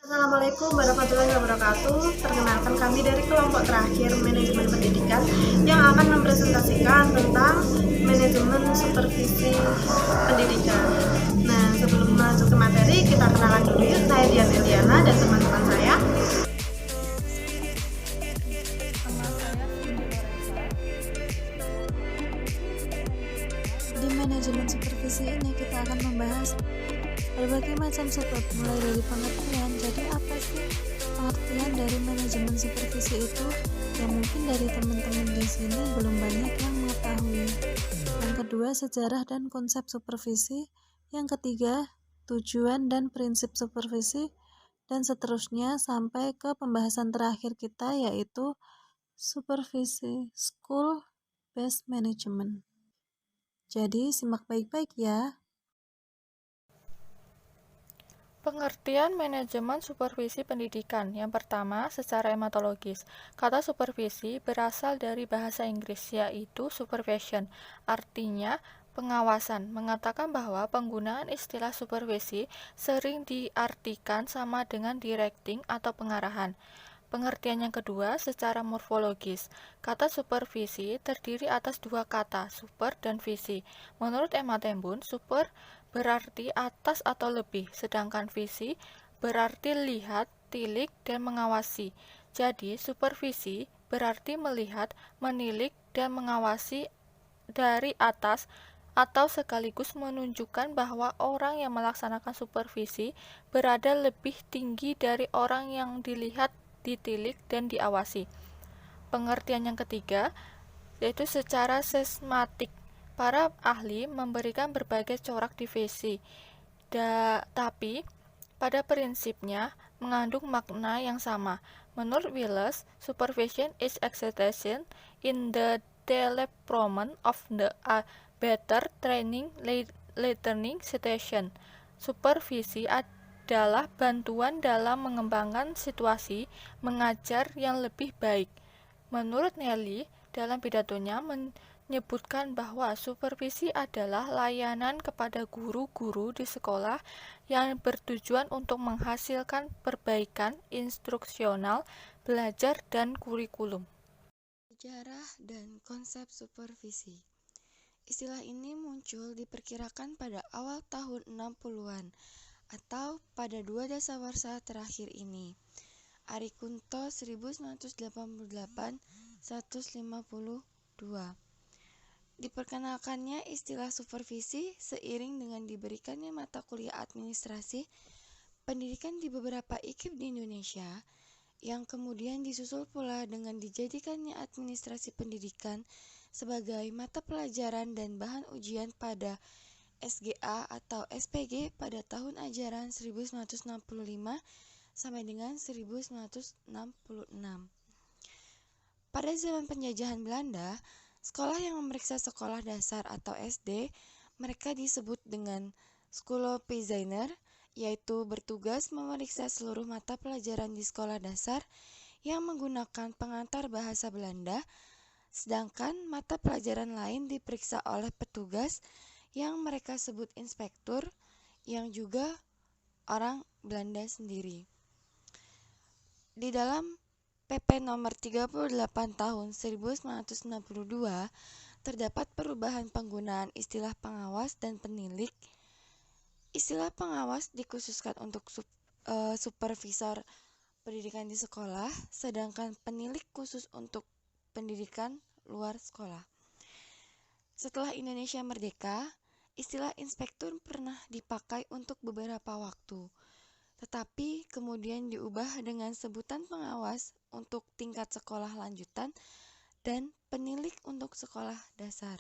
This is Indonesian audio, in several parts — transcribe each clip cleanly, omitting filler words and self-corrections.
Assalamualaikum warahmatullahi wabarakatuh. Perkenalkan kami dari kelompok terakhir manajemen pendidikan yang akan mempresentasikan tentang manajemen supervisi pendidikan. Nah, sebelum masuk ke materi, kita kenalan dulu yuk. Saya Dian Eliana dan teman-teman saya. Di manajemen supervisi ini kita akan membahas berbagai macam sebab, mulai dari pengertian. Jadi apa sih pengertian dari manajemen supervisi itu? Yang mungkin dari teman-teman di sini belum banyak yang mengetahui. Yang kedua, sejarah dan konsep supervisi. Yang ketiga, tujuan dan prinsip supervisi, dan seterusnya sampai ke pembahasan terakhir kita, yaitu supervisi school based management. Jadi simak baik-baik ya. Pengertian manajemen supervisi pendidikan. Yang pertama, secara etimologis. Kata supervisi berasal dari bahasa Inggris, yaitu supervision. Artinya pengawasan. Mengatakan bahwa penggunaan istilah supervisi sering diartikan sama dengan directing atau pengarahan. Pengertian yang kedua, secara morfologis. Kata supervisi terdiri atas dua kata, super dan visi. Menurut Emma Tembun, super berarti atas atau lebih, sedangkan visi berarti lihat, tilik, dan mengawasi. Jadi, supervisi berarti melihat, menilik, dan mengawasi dari atas atau sekaligus menunjukkan bahwa orang yang melaksanakan supervisi berada lebih tinggi dari orang yang dilihat, ditilik, dan diawasi. Pengertian yang ketiga yaitu secara sesmatik. Para ahli memberikan berbagai corak divisi, tapi pada prinsipnya mengandung makna yang sama. Menurut Willis, supervision is exertion in the development of the better training learning situation. Supervisi adalah bantuan dalam mengembangkan situasi mengajar yang lebih baik. Menurut Nelly, dalam pidatonya menyebutkan bahwa supervisi adalah layanan kepada guru-guru di sekolah yang bertujuan untuk menghasilkan perbaikan instruksional, belajar, dan kurikulum. Sejarah dan konsep supervisi. Istilah ini muncul diperkirakan pada awal tahun 60-an atau pada 2 dasawarsa terakhir ini. Ari Kunto 1988-152. Diperkenalkannya istilah supervisi seiring dengan diberikannya mata kuliah administrasi pendidikan di beberapa IKIP di Indonesia, yang kemudian disusul pula dengan dijadikannya administrasi pendidikan sebagai mata pelajaran dan bahan ujian pada SGA atau SPG pada tahun ajaran 1965 sampai dengan 1966. Pada zaman penjajahan Belanda, sekolah yang memeriksa sekolah dasar atau SD, mereka disebut dengan Schoolopizijner, yaitu bertugas memeriksa seluruh mata pelajaran di sekolah dasar yang menggunakan pengantar bahasa Belanda, sedangkan mata pelajaran lain diperiksa oleh petugas yang mereka sebut inspektur, yang juga orang Belanda sendiri. Di dalam PP nomor 38 tahun 1962 terdapat perubahan penggunaan istilah pengawas dan penilik. Istilah pengawas dikhususkan untuk supervisor pendidikan di sekolah, sedangkan penilik khusus untuk pendidikan luar sekolah. Setelah Indonesia merdeka, istilah inspektur pernah dipakai untuk beberapa waktu, tetapi kemudian diubah dengan sebutan pengawas untuk tingkat sekolah lanjutan dan penilik untuk sekolah dasar.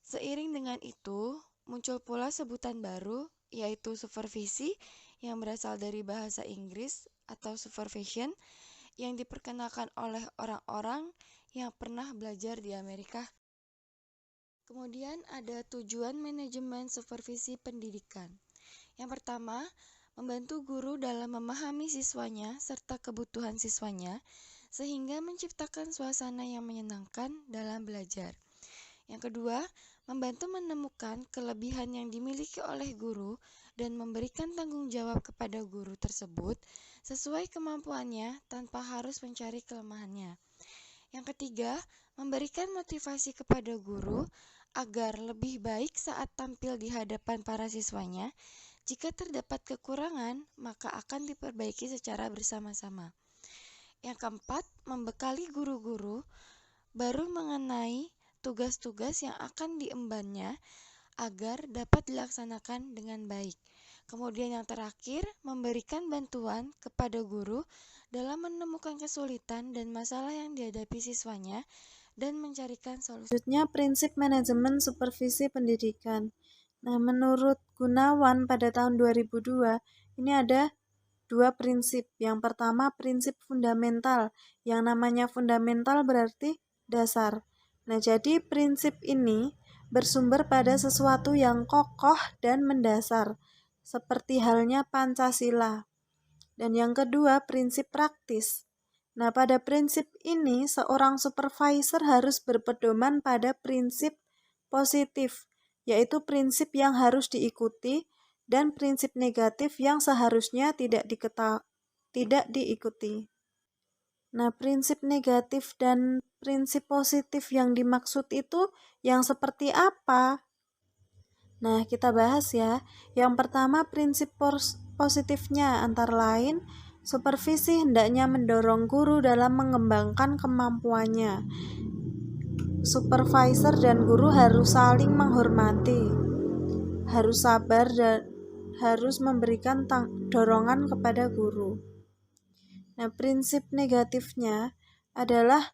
Seiring dengan itu, muncul pula sebutan baru, yaitu supervisi, yang berasal dari bahasa Inggris atau supervision, yang diperkenalkan oleh orang-orang yang pernah belajar di Amerika. Kemudian ada tujuan manajemen supervisi pendidikan. Yang pertama, membantu guru dalam memahami siswanya serta kebutuhan siswanya, sehingga menciptakan suasana yang menyenangkan dalam belajar. Yang kedua, membantu menemukan kelebihan yang dimiliki oleh guru dan memberikan tanggung jawab kepada guru tersebut sesuai kemampuannya tanpa harus mencari kelemahannya. Yang ketiga, memberikan motivasi kepada guru agar lebih baik saat tampil di hadapan para siswanya. Jika terdapat kekurangan, maka akan diperbaiki secara bersama-sama. Yang keempat, membekali guru-guru baru mengenai tugas-tugas yang akan diembannya agar dapat dilaksanakan dengan baik. Kemudian yang terakhir, memberikan bantuan kepada guru dalam menemukan kesulitan dan masalah yang dihadapi siswanya dan mencarikan solusi. Selanjutnya, prinsip manajemen supervisi pendidikan. Nah, menurut Gunawan pada tahun 2002, ini ada 2 prinsip. Yang pertama, prinsip fundamental. Yang namanya fundamental berarti dasar. Nah, jadi prinsip ini bersumber pada sesuatu yang kokoh dan mendasar, seperti halnya Pancasila. Dan yang kedua, prinsip praktis. Nah, pada prinsip ini, seorang supervisor harus berpedoman pada prinsip positif, yaitu prinsip yang harus diikuti, dan prinsip negatif yang seharusnya tidak diikuti. Nah, prinsip negatif dan prinsip positif yang dimaksud itu yang seperti apa? Nah, kita bahas ya. Yang pertama, prinsip positifnya antara lain, supervisi hendaknya mendorong guru dalam mengembangkan kemampuannya. Supervisor dan guru harus saling menghormati, harus sabar dan harus memberikan dorongan kepada guru. Nah, prinsip negatifnya adalah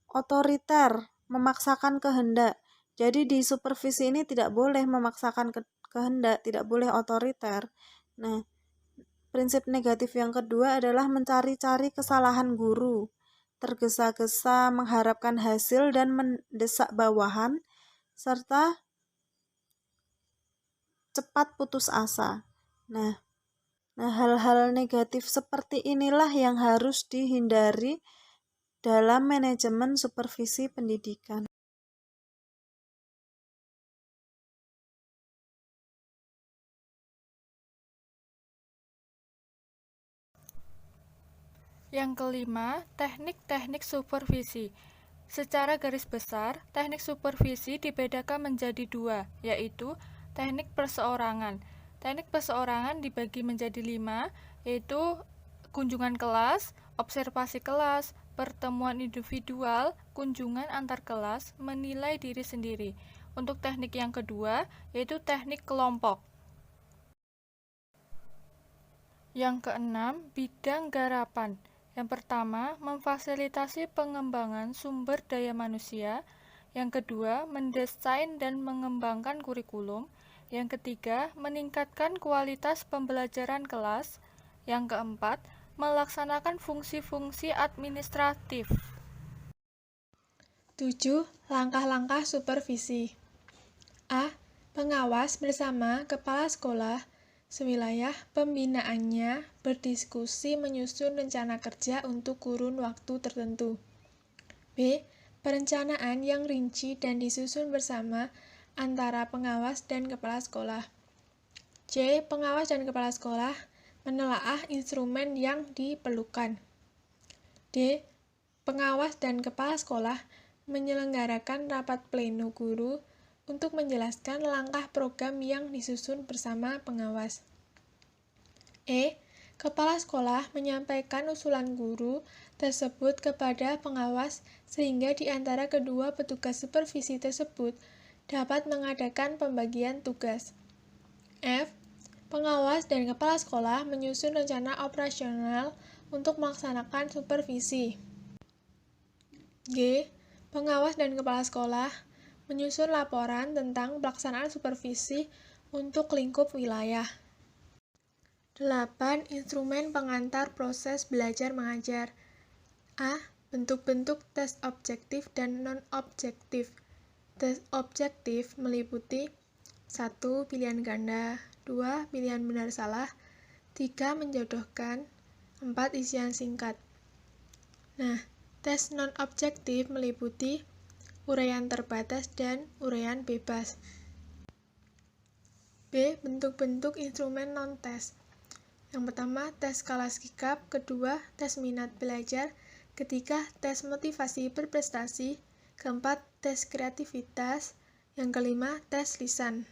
otoriter, memaksakan kehendak. Jadi di supervisi ini tidak boleh memaksakan kehendak, tidak boleh otoriter. Nah, prinsip negatif yang kedua adalah mencari-cari kesalahan guru, tergesa-gesa mengharapkan hasil dan mendesak bawahan, serta cepat putus asa. Nah, hal-hal negatif seperti inilah yang harus dihindari dalam manajemen supervisi pendidikan. Yang kelima, teknik-teknik supervisi. Secara garis besar, teknik supervisi dibedakan menjadi 2, yaitu teknik perseorangan. Teknik perseorangan dibagi menjadi 5, yaitu kunjungan kelas, observasi kelas, pertemuan individual, kunjungan antar kelas, menilai diri sendiri. Untuk teknik yang kedua, yaitu teknik kelompok. Yang keenam, bidang garapan. Yang pertama, memfasilitasi pengembangan sumber daya manusia. Yang kedua, mendesain dan mengembangkan kurikulum. Yang ketiga, meningkatkan kualitas pembelajaran kelas. Yang keempat, melaksanakan fungsi-fungsi administratif. 7. Langkah-langkah supervisi. A. Pengawas bersama kepala sekolah sewilayah pembinaannya berdiskusi menyusun rencana kerja untuk kurun waktu tertentu. B. Perencanaan yang rinci dan disusun bersama antara pengawas dan kepala sekolah. C. Pengawas dan kepala sekolah menelaah instrumen yang diperlukan. D. Pengawas dan kepala sekolah menyelenggarakan rapat pleno guru untuk menjelaskan langkah program yang disusun bersama pengawas. E. Kepala sekolah menyampaikan usulan guru tersebut kepada pengawas sehingga di antara kedua petugas supervisi tersebut dapat mengadakan pembagian tugas. F. Pengawas dan kepala sekolah menyusun rencana operasional untuk melaksanakan supervisi. G. Pengawas dan kepala sekolah menyusun laporan tentang pelaksanaan supervisi untuk lingkup wilayah. 8. Instrumen pengantar proses belajar mengajar. A. Bentuk-bentuk tes objektif dan non-objektif. Tes objektif meliputi 1. Pilihan ganda, 2. Pilihan benar salah, 3. Menjodohkan, 4. Isian singkat. Nah, tes non-objektif meliputi uraian terbatas dan uraian bebas. B. Bentuk-bentuk instrumen non-tes. Yang pertama, tes skala sikap, kedua, tes minat belajar, ketiga, tes motivasi berprestasi, keempat, tes kreativitas, yang kelima, tes lisan.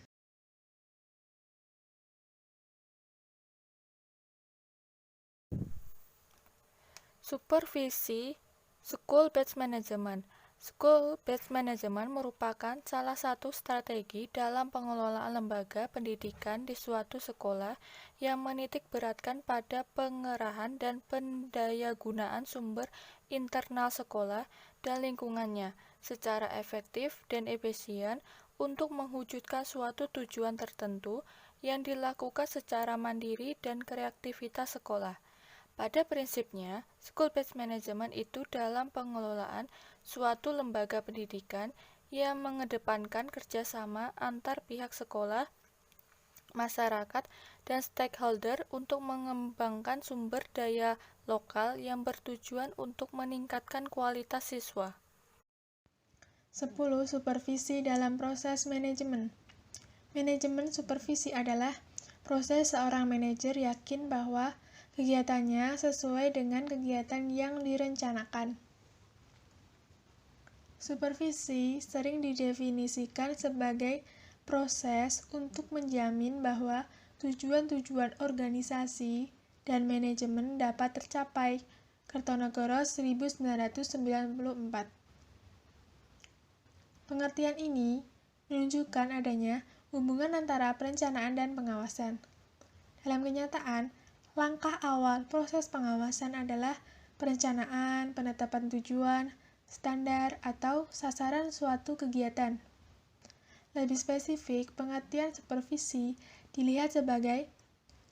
Supervisi School-based management. School-based management merupakan salah satu strategi dalam pengelolaan lembaga pendidikan di suatu sekolah yang menitik beratkan pada pengerahan dan pendayagunaan sumber internal sekolah dan lingkungannya secara efektif dan efisien untuk mewujudkan suatu tujuan tertentu yang dilakukan secara mandiri dan kreativitas sekolah. Pada prinsipnya, school-based management itu dalam pengelolaan suatu lembaga pendidikan yang mengedepankan kerjasama antar pihak sekolah, masyarakat, dan stakeholder untuk mengembangkan sumber daya lokal yang bertujuan untuk meningkatkan kualitas siswa. 10. Supervisi dalam proses manajemen. Manajemen supervisi adalah proses seorang manajer yakin bahwa kegiatannya sesuai dengan kegiatan yang direncanakan. Supervisi sering didefinisikan sebagai proses untuk menjamin bahwa tujuan-tujuan organisasi dan manajemen dapat tercapai. Kertonegoro 1994. Pengertian ini menunjukkan adanya hubungan antara perencanaan dan pengawasan. Dalam kenyataan, langkah awal proses pengawasan adalah perencanaan, penetapan tujuan, standar, atau sasaran suatu kegiatan. Lebih spesifik, pengertian supervisi dilihat sebagai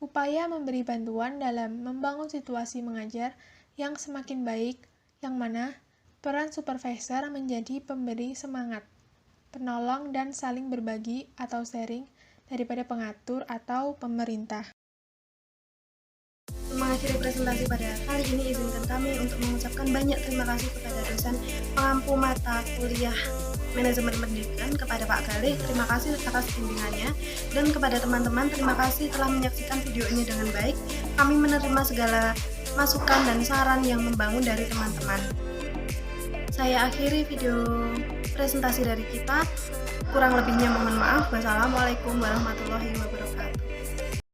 upaya memberi bantuan dalam membangun situasi mengajar yang semakin baik, yang mana peran supervisor menjadi pemberi semangat, penolong, dan saling berbagi atau sharing daripada pengatur atau pemerintah. Mengakhiri presentasi pada kali ini, izinkan kami untuk mengucapkan banyak terima kasih kepada dosen pengampu mata kuliah manajemen pendidikan, kepada Pak Galih, terima kasih atas bimbingannya, dan kepada teman-teman, terima kasih telah menyaksikan video ini dengan baik. Kami menerima segala masukan dan saran yang membangun dari teman-teman. Saya akhiri video presentasi dari kita. Kurang lebihnya mohon maaf. Wassalamualaikum warahmatullahi wabarakatuh.